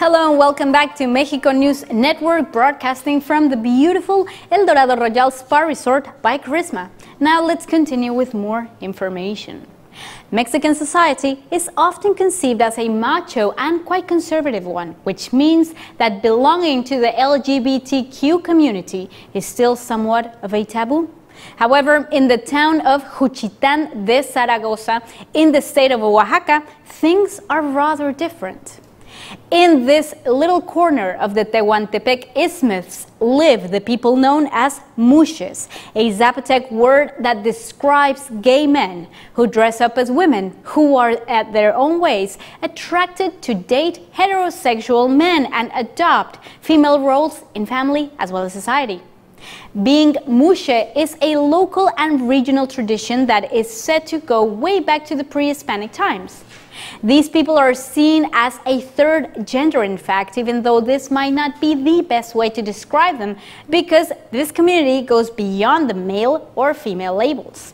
Hello and welcome back to Mexico News Network, broadcasting from the beautiful El Dorado Royal Spa Resort by Charisma. Now let's continue with more information. Mexican society is often conceived as a macho and quite conservative one, which means that belonging to the LGBTQ community is still somewhat of a taboo. However, in the town of Juchitán de Zaragoza, in the state of Oaxaca, things are rather different. In this little corner of the Tehuantepec Isthmus live the people known as Mushas, a Zapotec word that describes gay men who dress up as women, who are at their own ways attracted to date heterosexual men and adopt female roles in family as well as society. Being Mushe is a local and regional tradition that is said to go way back to the pre-Hispanic times. These people are seen as a third gender, in fact, even though this might not be the best way to describe them, because this community goes beyond the male or female labels.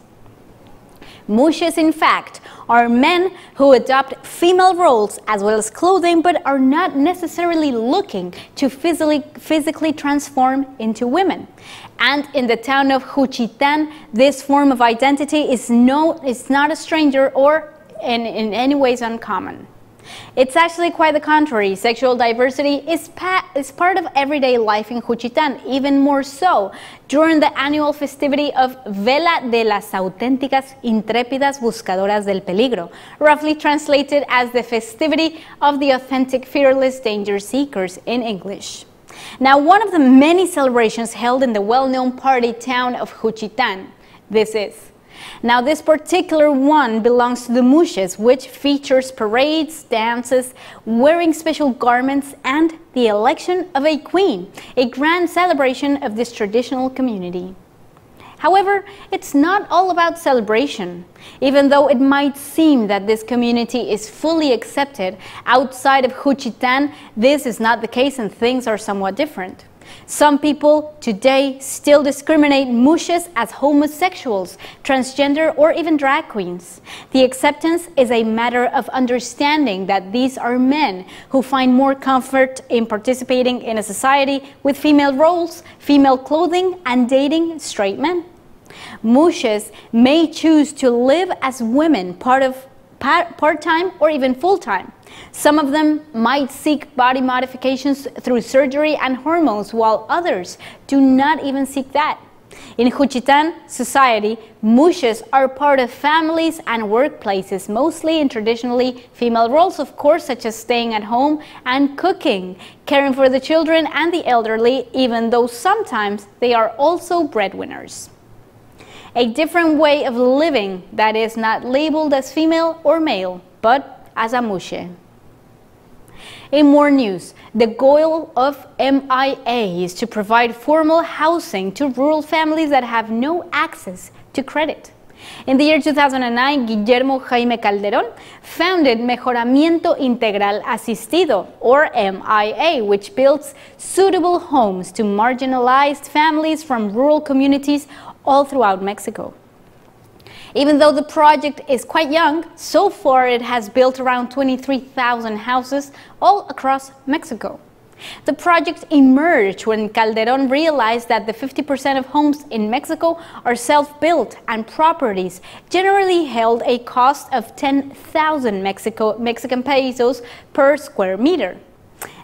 Mushes, in fact, are men who adopt female roles as well as clothing, but are not necessarily looking to physically transform into women. And in the town of Juchitán, this form of identity is not a stranger or in any ways uncommon. It's actually quite the contrary. Sexual diversity is part of everyday life in Juchitán, even more so during the annual festivity of Vela de las Auténticas Intrépidas Buscadoras del Peligro, roughly translated as the festivity of the authentic fearless danger seekers in English. Now, one of the many celebrations held in the well-known party town of Juchitán, this is. Now, this particular one belongs to the Mushas, which features parades, dances, wearing special garments, and the election of a queen, a grand celebration of this traditional community. However, it's not all about celebration. Even though it might seem that this community is fully accepted outside of Juchitán, this is not the case and things are somewhat different. Some people today still discriminate Mushas as homosexuals, transgender, or even drag queens. The acceptance is a matter of understanding that these are men who find more comfort in participating in a society with female roles, female clothing, and dating straight men. Mushas may choose to live as women, part-time or even full-time. Some of them might seek body modifications through surgery and hormones, while others do not even seek that. In Juchitán society, Mushas are part of families and workplaces, mostly in traditionally female roles, of course, such as staying at home and cooking, caring for the children and the elderly, even though sometimes they are also breadwinners. A different way of living that is not labeled as female or male, but as a Mushe. In more news, the goal of MIA is to provide formal housing to rural families that have no access to credit. In the year 2009, Guillermo Jaime Calderón founded Mejoramiento Integral Asistido, or MIA, which builds suitable homes to marginalized families from rural communities all throughout Mexico. Even though the project is quite young, so far it has built around 23,000 houses all across Mexico. The project emerged when Calderón realized that the 50% of homes in Mexico are self-built and properties generally held a cost of 10,000 Mexican pesos per square meter.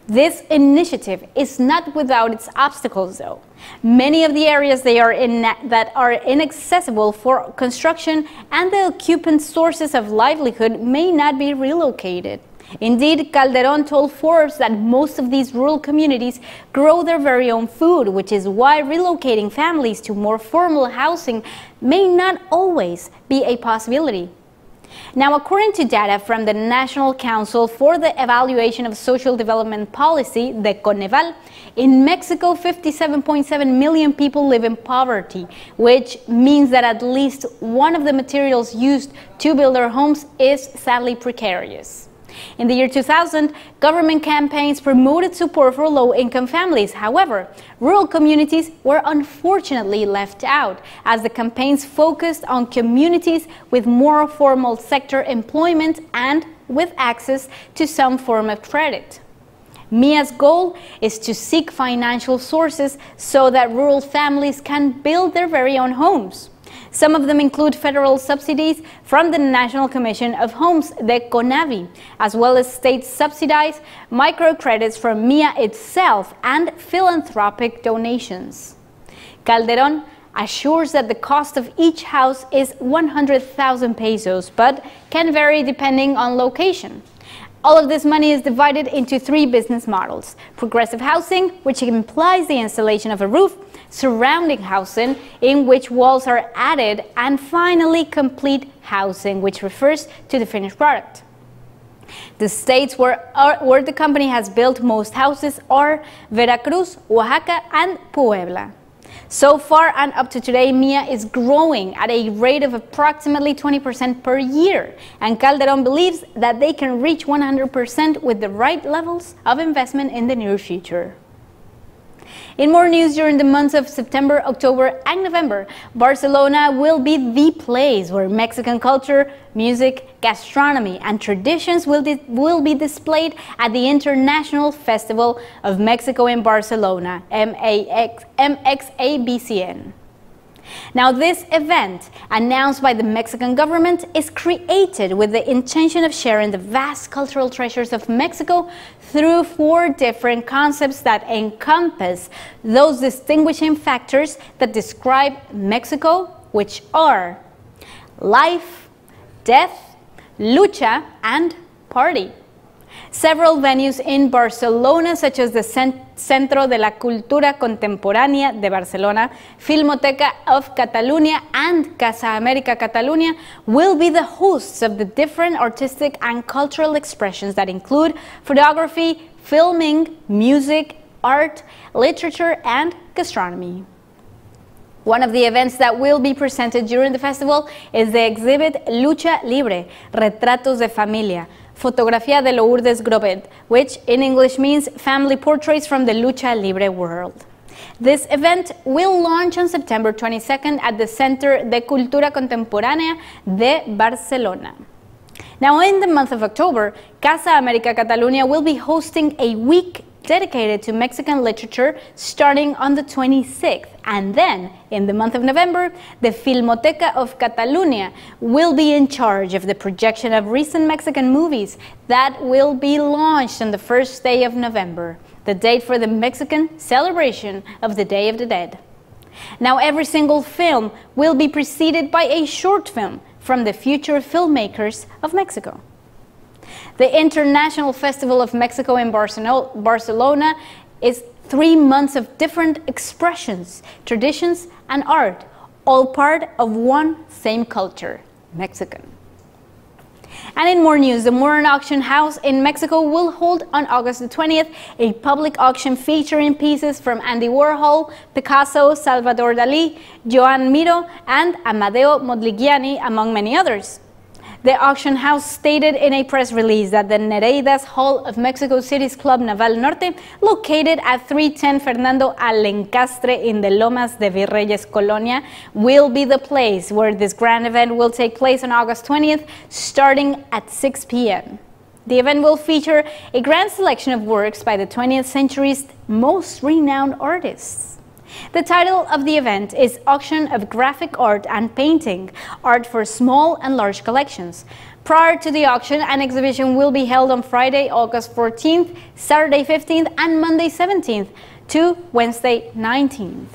This initiative is not without its obstacles, though. Many of the areas that are inaccessible for construction and the occupants' sources of livelihood may not be relocated. Indeed, Calderón told Forbes that most of these rural communities grow their very own food, which is why relocating families to more formal housing may not always be a possibility. Now, according to data from the National Council for the Evaluation of Social Development Policy, the Coneval, in Mexico, 57.7 million people live in poverty, which means that at least one of the materials used to build their homes is sadly precarious. In the year 2000, government campaigns promoted support for low-income families. However, rural communities were unfortunately left out, as the campaigns focused on communities with more formal sector employment and with access to some form of credit. MIA's goal is to seek financial sources so that rural families can build their very own homes. Some of them include federal subsidies from the National Commission of Homes, the CONAVI, as well as state-subsidized microcredits from MIA itself and philanthropic donations. Calderon assures that the cost of each house is 100,000 pesos, but can vary depending on location. All of this money is divided into 3 business models: progressive housing, which implies the installation of a roof, surrounding housing, in which walls are added, and finally complete housing, which refers to the finished product. The states where the company has built most houses are Veracruz, Oaxaca, and Puebla. So far and up to today, MIA is growing at a rate of approximately 20% per year, and Calderon believes that they can reach 100% with the right levels of investment in the near future. In more news, during the months of September, October, and November, Barcelona will be the place where Mexican culture, music, gastronomy, and traditions will be displayed at the International Festival of Mexico in Barcelona, MXABCN. Now, this event, announced by the Mexican government, is created with the intention of sharing the vast cultural treasures of Mexico through 4 different concepts that encompass those distinguishing factors that describe Mexico, which are life, death, lucha, and party. Several venues in Barcelona, such as the Centro de la Cultura Contemporánea de Barcelona, Filmoteca of Catalunya, and Casa América Catalunya, will be the hosts of the different artistic and cultural expressions that include photography, filming, music, art, literature, and gastronomy. One of the events that will be presented during the festival is the exhibit Lucha Libre, Retratos de Familia, Fotografía de Lourdes Grobet, which in English means Family Portraits from the Lucha Libre World. This event will launch on September 22nd at the Centro de Cultura Contemporánea de Barcelona. Now, in the month of October, Casa América Catalunya will be hosting a week dedicated to Mexican literature starting on the 26th, and then in the month of November, the Filmoteca of Catalunya will be in charge of the projection of recent Mexican movies that will be launched on the first day of November, the date for the Mexican celebration of the Day of the Dead. Now, every single film will be preceded by a short film from the future filmmakers of Mexico. The International Festival of Mexico in Barcelona is 3 months of different expressions, traditions, and art, all part of one same culture, Mexican. And in more news, the Modern Auction House in Mexico will hold on August the 20th a public auction featuring pieces from Andy Warhol, Picasso, Salvador Dalí, Joan Miró, and Amadeo Modigliani, among many others. The auction house stated in a press release that the Nereidas Hall of Mexico City's Club Naval Norte, located at 310 Fernando Alencastre in the Lomas de Virreyes Colonia, will be the place where this grand event will take place on August 20th, starting at 6 p.m. The event will feature a grand selection of works by the 20th century's most renowned artists. The title of the event is Auction of Graphic Art and Painting, Art for Small and Large Collections. Prior to the auction, an exhibition will be held on Friday, August 14th, Saturday 15th, and Monday 17th to Wednesday 19th.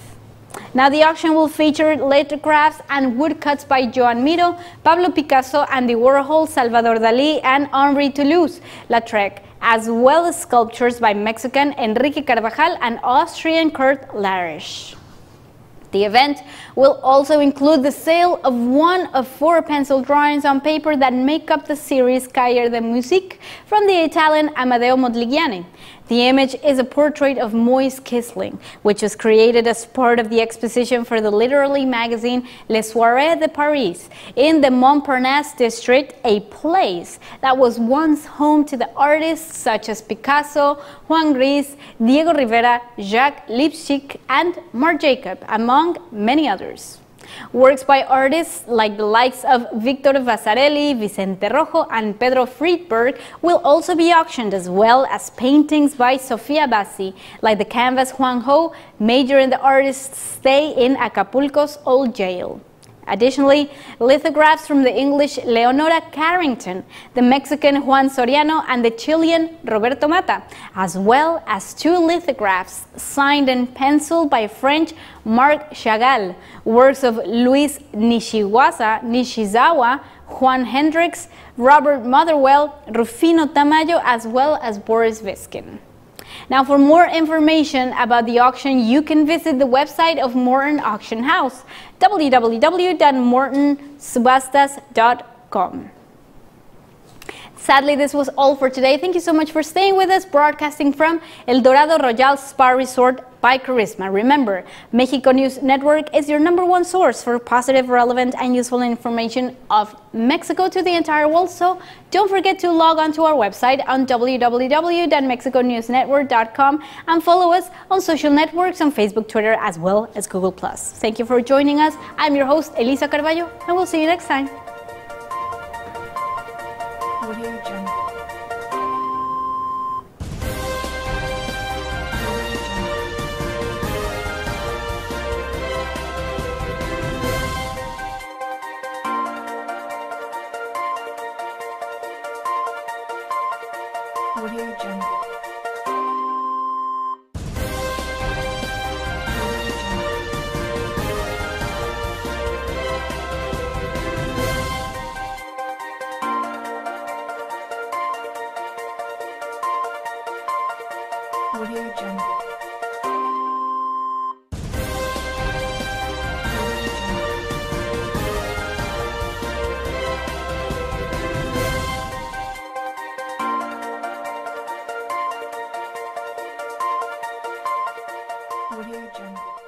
Now, the auction will feature lithographs and woodcuts by Joan Miró, Pablo Picasso, Andy Warhol, Salvador Dalí, and Henri Toulouse-Lautrec, as well as sculptures by Mexican Enrique Carvajal and Austrian Kurt Larisch. The event will also include the sale of one of 4 pencil drawings on paper that make up the series Cahiers de Musique from the Italian Amadeo Modigliani. The image is a portrait of Moise Kisling, which was created as part of the exposition for the literary magazine Les Soirées de Paris in the Montparnasse district, a place that was once home to the artists such as Picasso, Juan Gris, Diego Rivera, Jacques Lipschitz, and Marc Jacob, among many others. Works by artists like the likes of Victor Vasarely, Vicente Rojo, and Pedro Friedberg will also be auctioned, as well as paintings by Sofia Bassi, like the canvas Juan Ho, major in the artist's stay in Acapulco's old jail. Additionally, lithographs from the English Leonora Carrington, the Mexican Juan Soriano, and the Chilean Roberto Mata, as well as 2 lithographs signed in pencil by French Marc Chagall, works of Luis Nishizawa, Juan Hendricks, Robert Motherwell, Rufino Tamayo, as well as Boris Viskin. Now, for more information about the auction, you can visit the website of Morton Auction House, www.mortonsubastas.com. Sadly, this was all for today. Thank you so much for staying with us, broadcasting from El Dorado Royal Spa Resort by Charisma. Remember, Mexico News Network is your #1 source for positive, relevant, and useful information of Mexico to the entire world. So don't forget to log on to our website on www.mexiconewsnetwork.com and follow us on social networks on Facebook, Twitter, as well as Google+. Thank you for joining us. I'm your host, Elisa Carballo, and we'll see you next time. Audio Jungle. Audio Jungle. Audio Jungle.